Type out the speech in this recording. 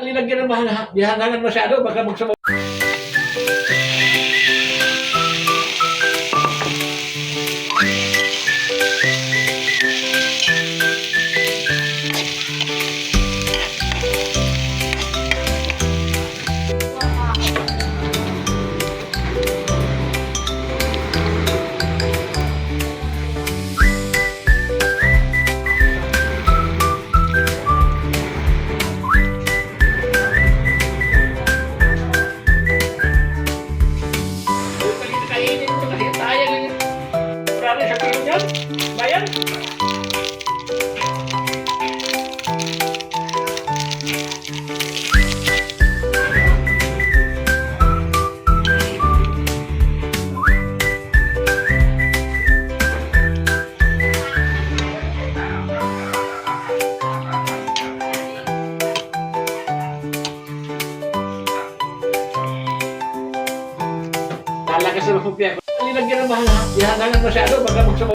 Nilagyan ng bihangangan masyado, baka magsama. Kainin mo kasi sayang yun. Marami sa kilo dyan. Bayan. Talaga sa rupya. Nilagyan ng bihangangan masyado, baka magsama.